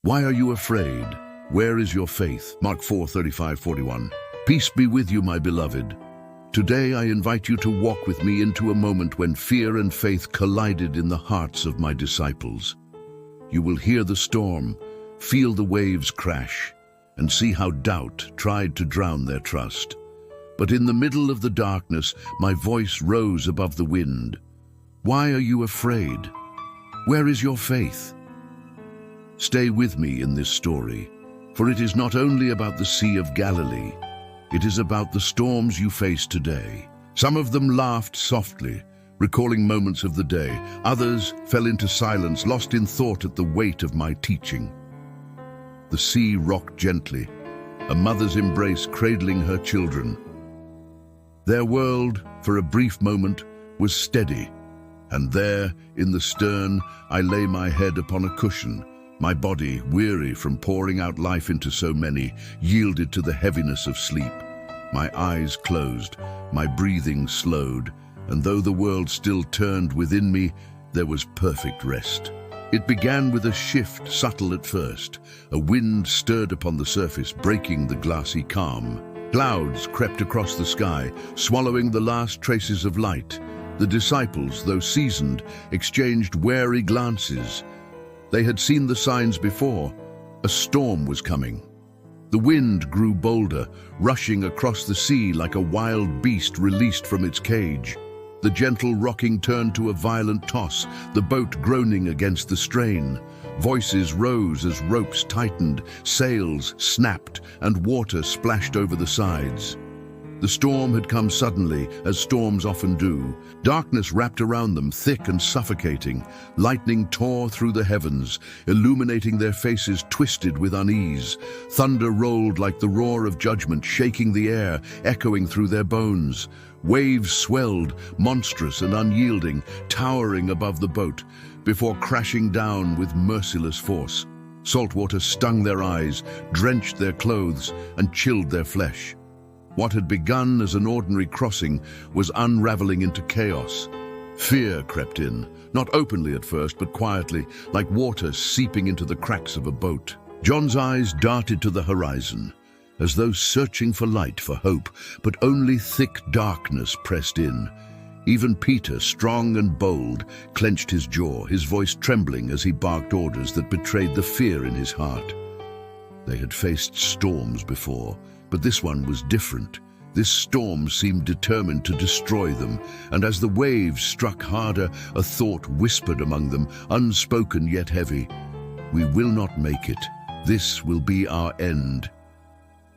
Why are you afraid? Where is your faith? Mark 4:35-41. Peace be with you, my beloved. Today I invite you to walk with me into a moment when fear and faith collided in the hearts of my disciples. You will hear the storm, feel the waves crash, and see how doubt tried to drown their trust. But in the middle of the darkness, my voice rose above the wind. Why are you afraid? Where is your faith? Stay with me in this story, for it is not only about the Sea of Galilee, it is about the storms you face today. Some of them laughed softly, recalling moments of the day. Others fell into silence, lost in thought at the weight of my teaching. The sea rocked gently, a mother's embrace cradling her children. Their world, for a brief moment, was steady, and there, in the stern, I lay my head upon a cushion. My body, weary from pouring out life into so many, yielded to the heaviness of sleep. My eyes closed, my breathing slowed, and though the world still turned within me, there was perfect rest. It began with a shift, subtle at first. A wind stirred upon the surface, breaking the glassy calm. Clouds crept across the sky, swallowing the last traces of light. The disciples, though seasoned, exchanged wary glances. They had seen the signs before. A storm was coming. The wind grew bolder, rushing across the sea like a wild beast released from its cage. The gentle rocking turned to a violent toss, the boat groaning against the strain. Voices rose as ropes tightened, sails snapped, and water splashed over the sides. The storm had come suddenly, as storms often do. Darkness wrapped around them, thick and suffocating. Lightning tore through the heavens, illuminating their faces twisted with unease. Thunder rolled like the roar of judgment, shaking the air, echoing through their bones. Waves swelled, monstrous and unyielding, towering above the boat, before crashing down with merciless force. Salt water stung their eyes, drenched their clothes, and chilled their flesh. What had begun as an ordinary crossing was unraveling into chaos. Fear crept in, not openly at first, but quietly, like water seeping into the cracks of a boat. John's eyes darted to the horizon, as though searching for light, for hope, but only thick darkness pressed in. Even Peter, strong and bold, clenched his jaw, his voice trembling as he barked orders that betrayed the fear in his heart. They had faced storms before, but this one was different. This storm seemed determined to destroy them, and as the waves struck harder, a thought whispered among them, unspoken yet heavy. We will not make it. This will be our end.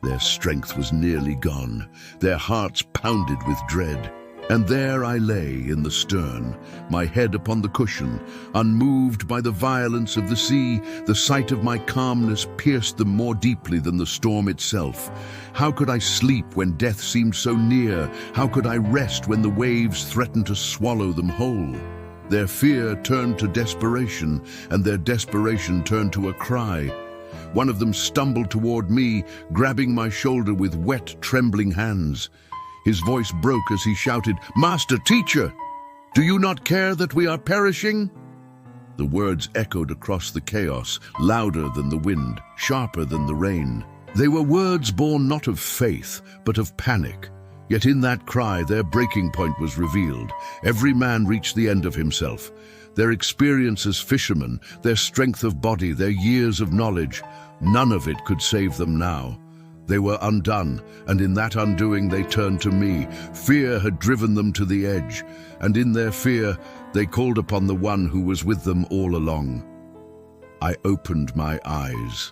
Their strength was nearly gone. Their hearts pounded with dread. And there I lay in the stern, my head upon the cushion, unmoved by the violence of the sea. The sight of my calmness pierced them more deeply than the storm itself. How could I sleep when death seemed so near? How could I rest when the waves threatened to swallow them whole? Their fear turned to desperation, and their desperation turned to a cry. One of them stumbled toward me, grabbing my shoulder with wet, trembling hands. His voice broke as he shouted, "Master, teacher, do you not care that we are perishing?" The words echoed across the chaos, louder than the wind, sharper than the rain. They were words born not of faith, but of panic. Yet in that cry, their breaking point was revealed. Every man reached the end of himself. Their experience as fishermen, their strength of body, their years of knowledge, none of it could save them now. They were undone, and in that undoing they turned to me. Fear had driven them to the edge, and in their fear they called upon the one who was with them all along. I opened my eyes.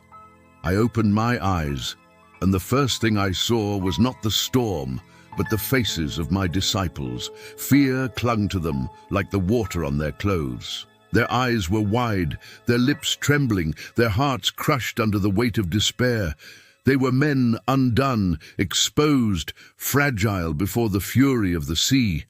And the first thing I saw was not the storm, but the faces of my disciples. Fear clung to them like the water on their clothes. Their eyes were wide, their lips trembling, their hearts crushed under the weight of despair. They were men undone, exposed, fragile before the fury of the sea.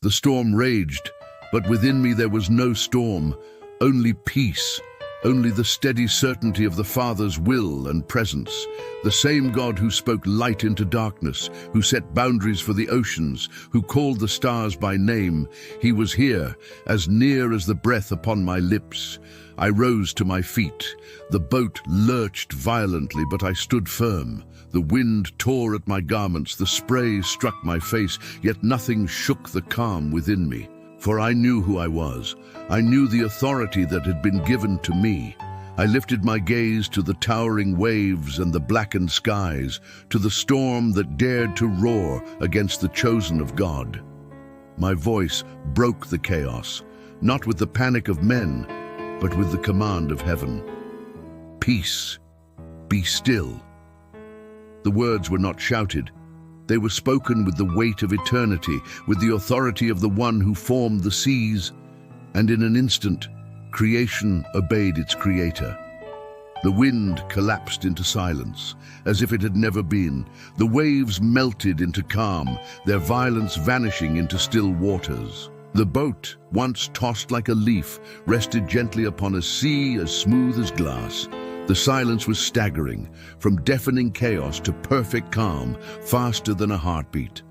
The storm raged, but within me there was no storm, only peace, only the steady certainty of the Father's will and presence. The same God who spoke light into darkness, who set boundaries for the oceans, who called the stars by name, he was here, as near as the breath upon my lips. I rose to my feet. The boat lurched violently, but I stood firm. The wind tore at my garments, the spray struck my face, yet nothing shook the calm within me. For I knew who I was. I knew the authority that had been given to me. I lifted my gaze to the towering waves and the blackened skies, to the storm that dared to roar against the chosen of God. My voice broke the chaos, not with the panic of men, but with the command of heaven. Peace, be still. The words were not shouted. They were spoken with the weight of eternity, with the authority of the one who formed the seas, and in an instant, creation obeyed its creator. The wind collapsed into silence, as if it had never been. The waves melted into calm, their violence vanishing into still waters. The boat, once tossed like a leaf, rested gently upon a sea as smooth as glass. The silence was staggering, from deafening chaos to perfect calm, faster than a heartbeat.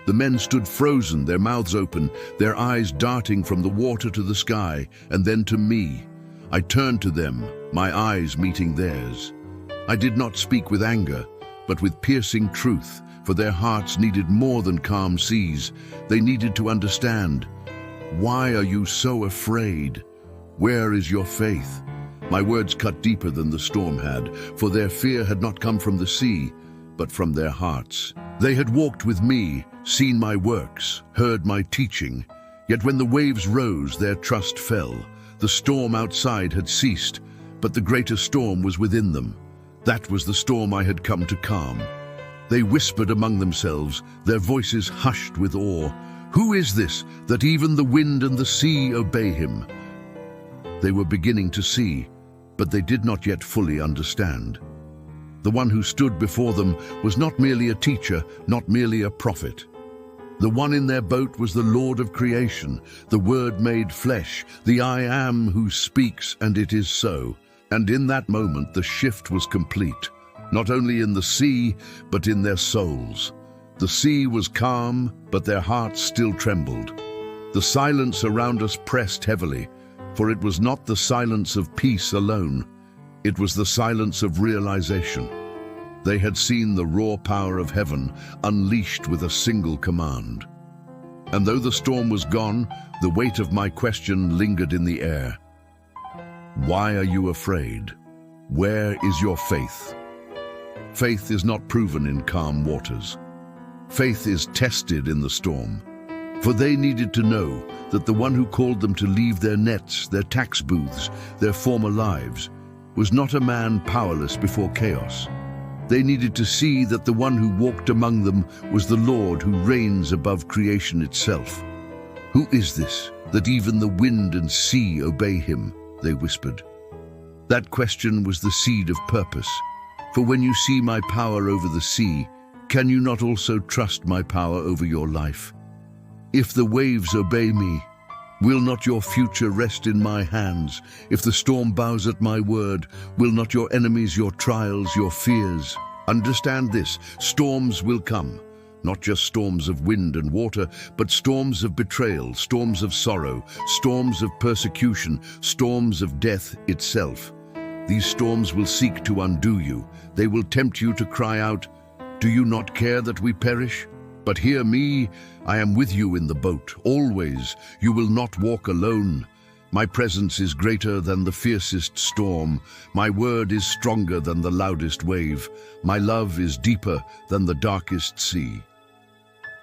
The men stood frozen, their mouths open, their eyes darting from the water to the sky, and then to me. I turned to them, my eyes meeting theirs. I did not speak with anger, but with piercing truth, for their hearts needed more than calm seas. They needed to understand. Why are you so afraid? Where is your faith? My words cut deeper than the storm had, for their fear had not come from the sea, but from their hearts. They had walked with me, seen my works, heard my teaching. Yet when the waves rose, their trust fell. The storm outside had ceased, but the greater storm was within them. That was the storm I had come to calm. They whispered among themselves, their voices hushed with awe. Who is this, that even the wind and the sea obey him? They were beginning to see, but they did not yet fully understand. The one who stood before them was not merely a teacher, not merely a prophet. The one in their boat was the Lord of creation, the Word made flesh, the I Am who speaks, and it is so. And in that moment the shift was complete, not only in the sea, but in their souls. The sea was calm, but their hearts still trembled. The silence around us pressed heavily, for it was not the silence of peace alone. It was the silence of realization. They had seen the raw power of heaven unleashed with a single command. And though the storm was gone, the weight of my question lingered in the air. Why are you afraid? Where is your faith? Faith is not proven in calm waters. Faith is tested in the storm. For they needed to know that the one who called them to leave their nets, their tax booths, their former lives, was not a man powerless before chaos. They needed to see that the one who walked among them was the Lord who reigns above creation itself. Who is this, that even the wind and sea obey him? They whispered. That question was the seed of purpose. For when you see my power over the sea, can you not also trust my power over your life? If the waves obey me, will not your future rest in my hands? If the storm bows at my word, will not your enemies, your trials, your fears? Understand this, storms will come. Not just storms of wind and water, but storms of betrayal, storms of sorrow, storms of persecution, storms of death itself. These storms will seek to undo you. They will tempt you to cry out, "Do you not care that we perish?" But hear me, I am with you in the boat, always. You will not walk alone. My presence is greater than the fiercest storm. My word is stronger than the loudest wave. My love is deeper than the darkest sea.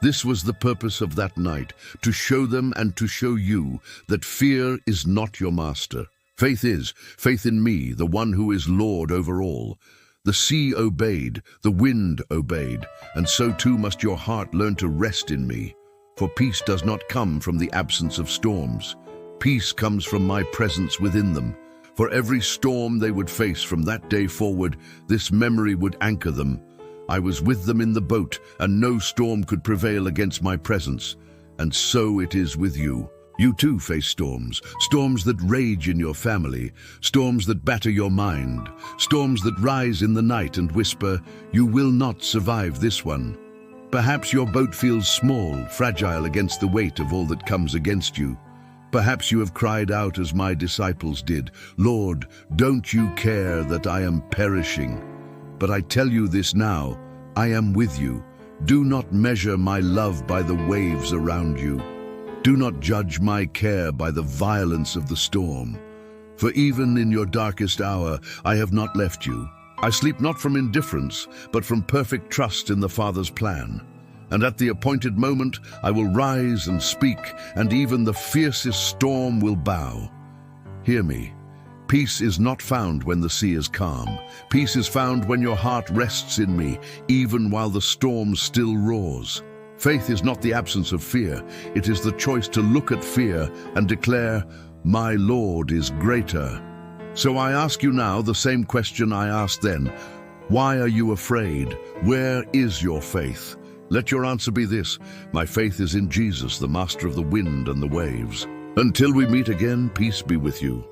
This was the purpose of that night, to show them and to show you that fear is not your master. Faith is, faith in me, the one who is Lord over all. The sea obeyed, the wind obeyed, and so too must your heart learn to rest in me. For peace does not come from the absence of storms. Peace comes from my presence within them. For every storm they would face from that day forward, this memory would anchor them. I was with them in the boat, and no storm could prevail against my presence. And so it is with you. You too face storms, storms that rage in your family, storms that batter your mind, storms that rise in the night and whisper, "You will not survive this one." Perhaps your boat feels small, fragile against the weight of all that comes against you. Perhaps you have cried out as my disciples did, "Lord, don't you care that I am perishing?" But I tell you this now, I am with you. Do not measure my love by the waves around you. Do not judge my care by the violence of the storm. For even in your darkest hour, I have not left you. I sleep not from indifference, but from perfect trust in the Father's plan. And at the appointed moment, I will rise and speak, and even the fiercest storm will bow. Hear me. Peace is not found when the sea is calm. Peace is found when your heart rests in me, even while the storm still roars. Faith is not the absence of fear. It is the choice to look at fear and declare, "My Lord is greater." So I ask you now the same question I asked then. Why are you afraid? Where is your faith? Let your answer be this: my faith is in Jesus, the master of the wind and the waves. Until we meet again, peace be with you.